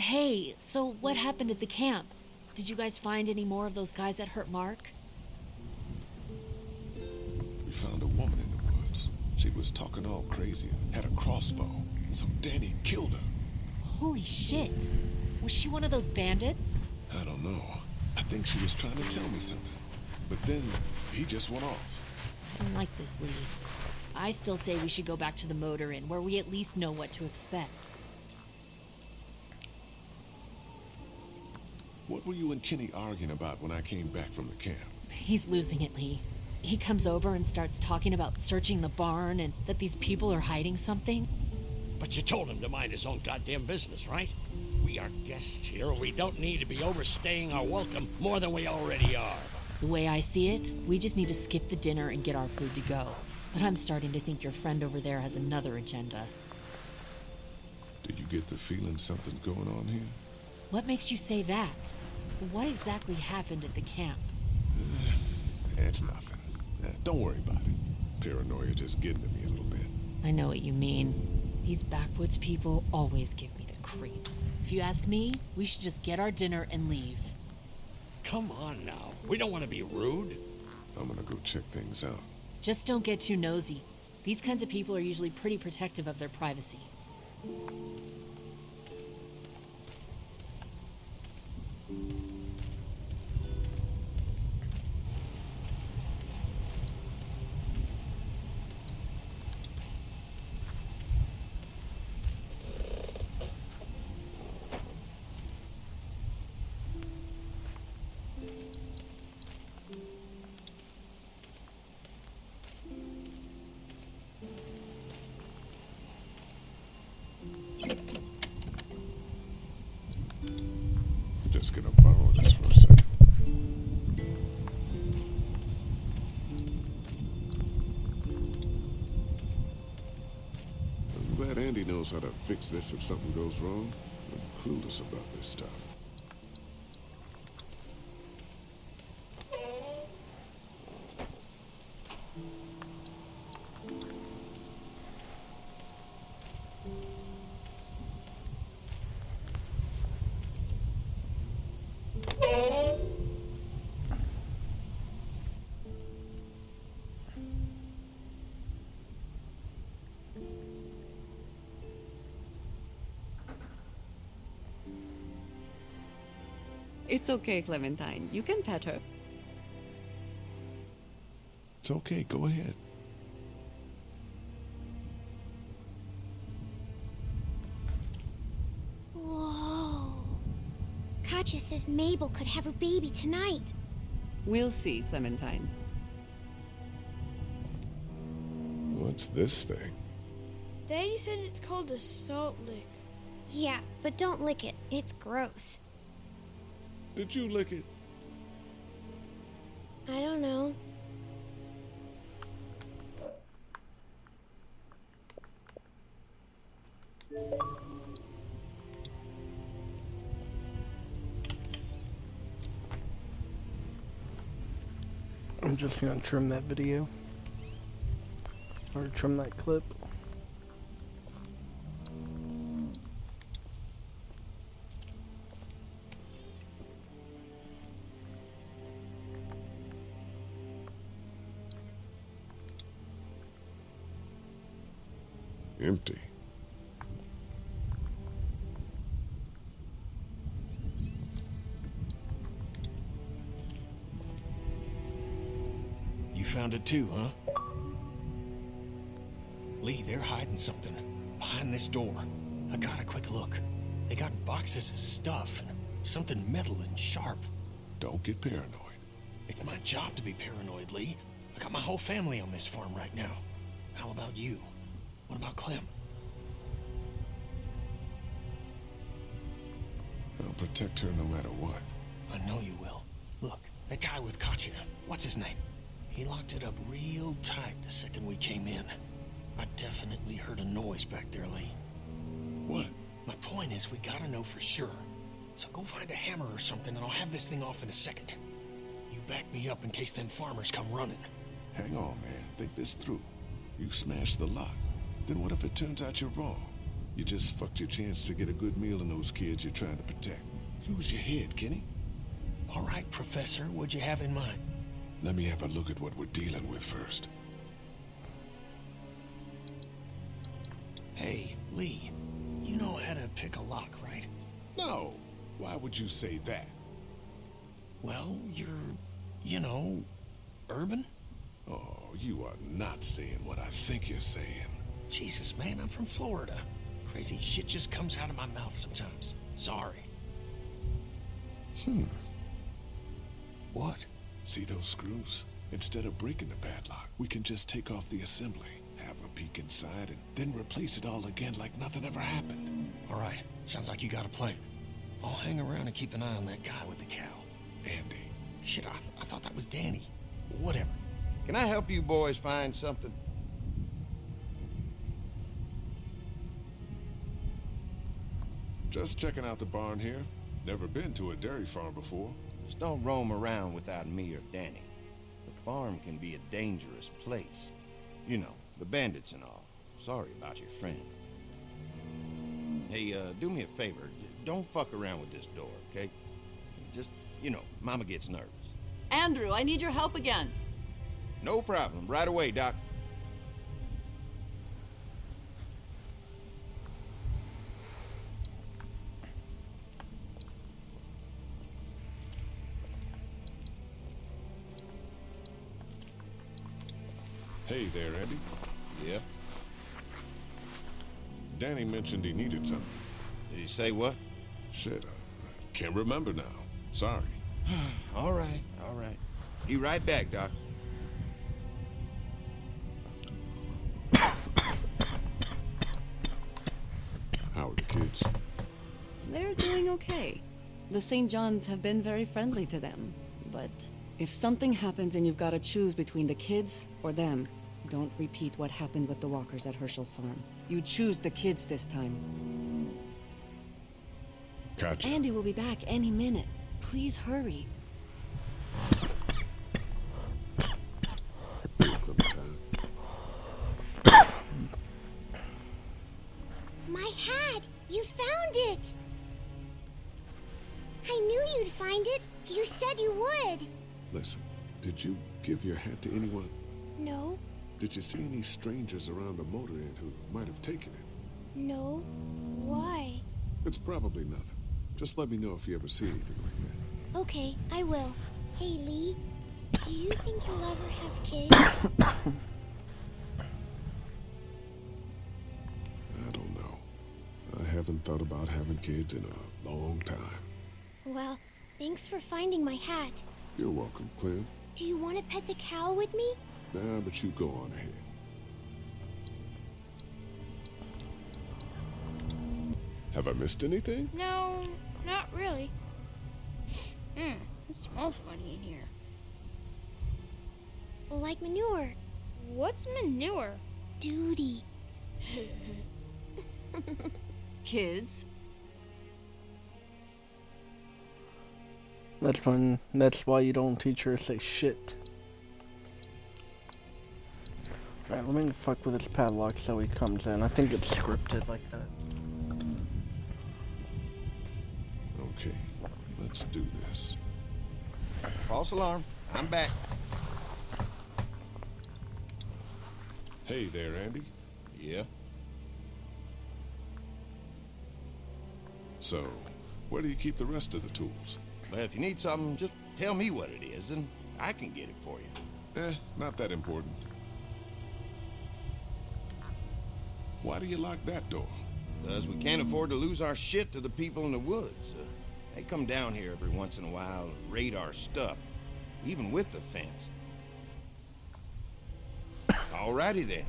Hey, so what happened at the camp? Did you guys find any more of those guys that hurt Mark? We found a woman in the woods. She was talking all crazy and had a crossbow. So Danny killed her. Holy shit. Was she one of those bandits? I don't know. I think she was trying to tell me something. But then he just went off. I don't like this, Lee. I still say we should go back to the motor inn, where we at least know what to expect. What were you and Kenny arguing about when I came back from the camp? He's losing it, Lee. He comes over and starts talking about searching the barn and that these people are hiding something. But you told him to mind his own goddamn business, right? We are guests here. We don't need to be overstaying our welcome more than we already are. The way I see it, we just need to skip the dinner and get our food to go. But I'm starting to think your friend over there has another agenda. Did you get the feeling something's going on here? What makes you say that? What exactly happened at the camp? It's nothing. Don't worry about it. Paranoia just getting to me a little bit. I know what you mean. These backwoods people always give me the creeps. If you ask me, we should just get our dinner and leave. Come on now. We don't want to be rude. I'm gonna go check things out. Just don't get too nosy. These kinds of people are usually pretty protective of their privacy. I'm just gonna borrow this for a second. I'm glad Andy knows how to fix this if something goes wrong. I'm clueless about this stuff. It's okay, Clementine. You can pet her. It's okay, go ahead. Whoa. Katya says Mabel could have her baby tonight. We'll see, Clementine. What's this thing? Daddy said it's called a salt lick. Yeah, but don't lick it. It's gross. Did you lick it? I don't know. I'm just gonna trim that video. Or trim that clip. Empty. You found it too, huh? Lee, they're hiding something behind this door. I got a quick look. They got boxes of stuff and something metal and sharp. Don't get paranoid. It's my job to be paranoid, Lee. I got my whole family on this farm right now. How about you? What about Clem? I'll protect her no matter what. I know you will. Look, that guy with Katya, what's his name? He locked it up real tight the second we came in. I definitely heard a noise back there, Lee. What? My point is, we gotta know for sure. So go find a hammer or something and I'll have this thing off in a second. You back me up in case them farmers come running. Hang on, man. Think this through. You smash the lock. Then what if it turns out you're wrong? You just fucked your chance to get a good meal in those kids you're trying to protect. Use your head, Kenny. All right, Professor, what'd you have in mind? Let me have a look at what we're dealing with first. Hey, Lee, you know how to pick a lock, right? No. Why would you say that? Well, you're, you know, urban? Oh, you are not saying what I think you're saying. Jesus, man, I'm from Florida. Crazy shit just comes out of my mouth sometimes. Sorry. What? See those screws? Instead of breaking the padlock, we can just take off the assembly, have a peek inside, and then replace it all again like nothing ever happened. All right, sounds like you got a plan. I'll hang around and keep an eye on that guy with the cow. Andy. Shit, I thought that was Danny. Whatever. Can I help you boys find something? Just checking out the barn here. Never been to a dairy farm before. Just don't roam around without me or Danny. The farm can be a dangerous place. You know, the bandits and all. Sorry about your friend. Hey, do me a favor. Don't fuck around with this door, okay? Just, you know, Mama gets nervous. Andrew, I need your help again. No problem. Right away, Doc. Hey there, Andy. Yeah? Danny mentioned he needed something. Did he say what? Shit, I can't remember now. Sorry. All right, all right. Be right back, Doc. How are the kids? They're doing okay. The St. Johns have been very friendly to them. But if something happens and you've got to choose between the kids or them, don't repeat what happened with the Walkers at Herschel's farm. You choose the kids this time. Gotcha. Andy will be back any minute. Please hurry. Clementine. My hat! You found it! I knew you'd find it. You said you would. Listen, did you give your hat to anyone? No, Did you see any strangers around the motor inn who might have taken it? no. Why? It's probably nothing. Just let me know if you ever see anything like that. Okay, I will. Hey, Lee, do you think you'll ever have kids? I don't know. I haven't thought about having kids in a long time. Well, thanks for finding my hat. You're welcome, Clem. Do you want to pet the cow with me? Nah, but you go on ahead. Have I missed anything? No, not really. It smells funny in here. Like manure. What's manure? Duty. Kids, That's why you don't teach her to say shit. Alright, let me fuck with this padlock so he comes in. I think it's scripted like that. Okay, let's do this. False alarm. I'm back. Hey there, Andy. Yeah? So, where do you keep the rest of the tools? Well, if you need something, just tell me what it is, and I can get it for you. Not that important. Why do you lock that door? Because we can't afford to lose our shit to the people in the woods. They come down here every once in a while and raid our stuff, even with the fence. Alrighty then.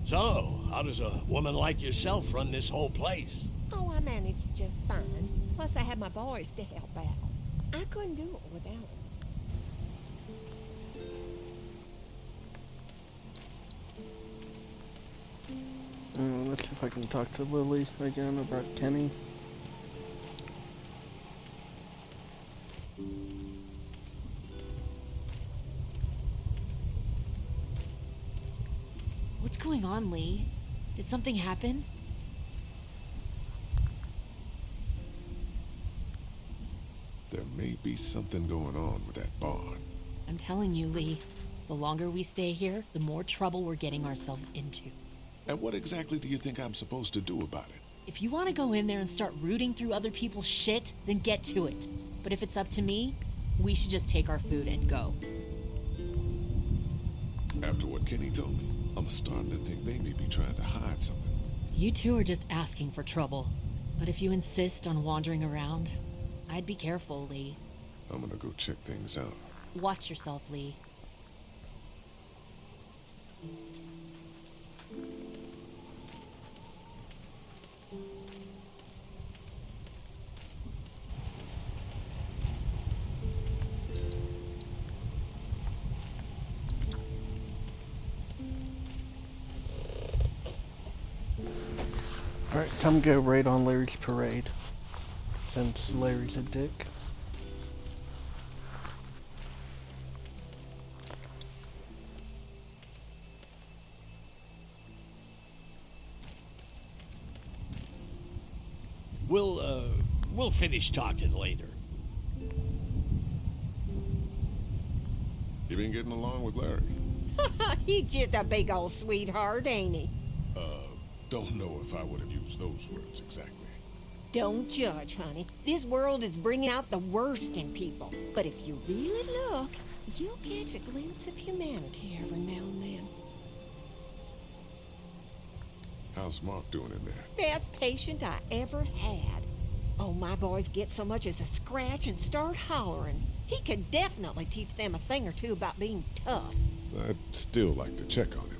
So, how does a woman like yourself run this whole place? Oh, I managed just fine. Plus, I had my boys to help out. I couldn't do it without them. Let's see if I can talk to Lily again about Kenny. What's going on, Lee? Did something happen? There may be something going on with that barn. I'm telling you, Lee, the longer we stay here, the more trouble we're getting ourselves into. And what exactly do you think I'm supposed to do about it? If you want to go in there and start rooting through other people's shit, then get to it. But if it's up to me, we should just take our food and go. After what Kenny told me, I'm starting to think they may be trying to hide something. You two are just asking for trouble. But if you insist on wandering around, I'd be careful, Lee. I'm gonna go check things out. Watch yourself, Lee. Alright, time to go raid on Larry's parade. Since Larry's a dick. We'll finish talking later. You been getting along with Larry? He's just a big old sweetheart, ain't he? Don't know if I would have used those words exactly. Don't judge, honey. This world is bringing out the worst in people. But if you really look, you'll catch a glimpse of humanity every now and then. How's Mark doing in there? Best patient I ever had. Oh, my boys get so much as a scratch and start hollering. He could definitely teach them a thing or two about being tough. I'd still like to check on him.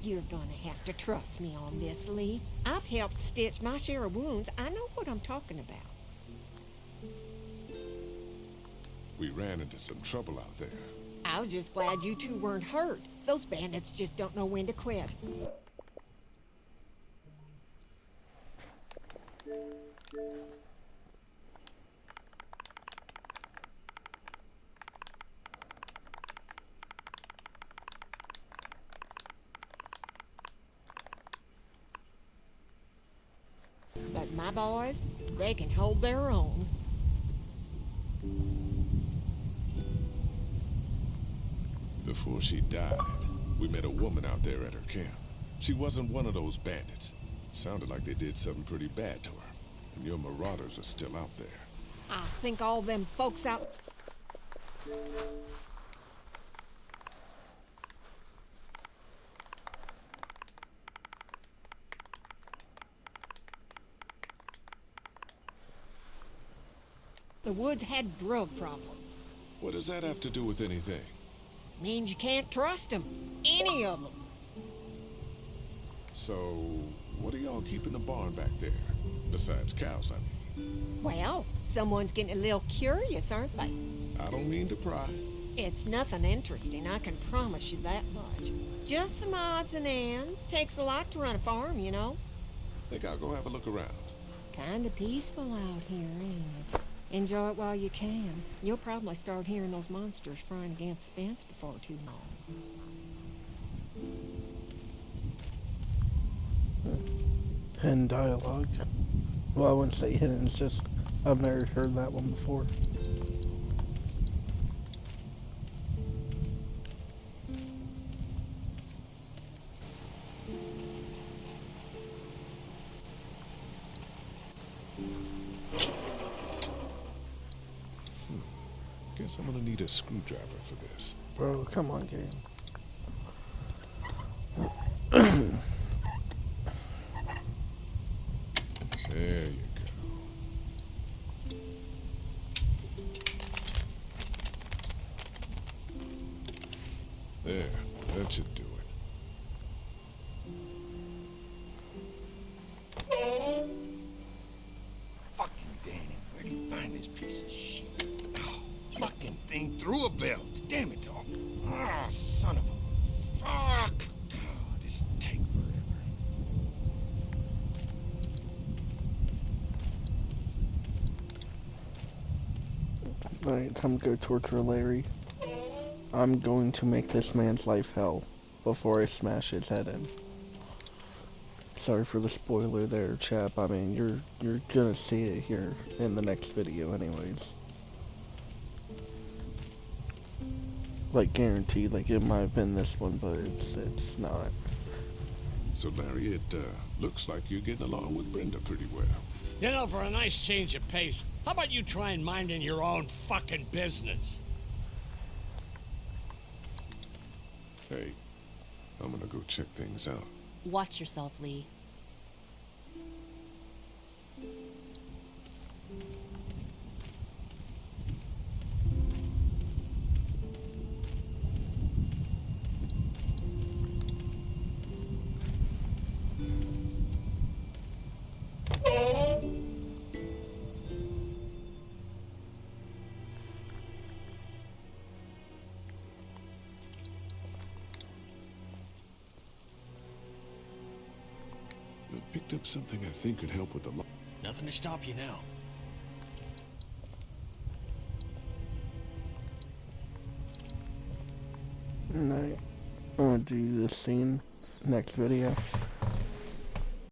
You're gonna have to trust me on this, Lee. I've helped stitch my share of wounds. I know what I'm talking about. We ran into some trouble out there. I was just glad you two weren't hurt. Those bandits just don't know when to quit. But my boys, they can hold their own. Before she died, we met a woman out there at her camp. She wasn't one of those bandits. Sounded like they did something pretty bad to her. And your marauders are still out there. I think all them folks out... The woods had drug problems. What does that have to do with anything? Means you can't trust them. Any of them. So, what are y'all keeping the barn back there? Besides cows, I mean. Well, someone's getting a little curious, aren't they? I don't mean to pry. It's nothing interesting, I can promise you that much. Just some odds and ends. Takes a lot to run a farm, you know. Think I'll go have a look around. Kinda peaceful out here, ain't it? Enjoy it while you can. You'll probably start hearing those monsters frying against the fence before too long. Hidden dialogue. Well, I wouldn't say hidden, it's just I've never heard that one before. Guess I'm gonna need a screwdriver for this. Bro, come on, game. There you go. There, that should do it. Fucking Danny, where'd he find this piece of shit? Oh, fucking thing through a belt. Damn it all. Ah, son of a... Fuck! Oh, this take forever. Alright, time to go torture Larry. I'm going to make this man's life hell before I smash his head in. Sorry for the spoiler there, chap. I mean, you're gonna see it here in the next video anyways. Like, guaranteed. Like, it might have been this one, but it's not. So, Larry, it looks like you're getting along with Brenda pretty well. You know, for a nice change of pace, how about you try and minding your own fucking business? Hey, I'm gonna go check things out. Watch yourself, Lee. I picked up something I think could help with the Nothing to stop you now. Alright, I'm gonna do this scene next video.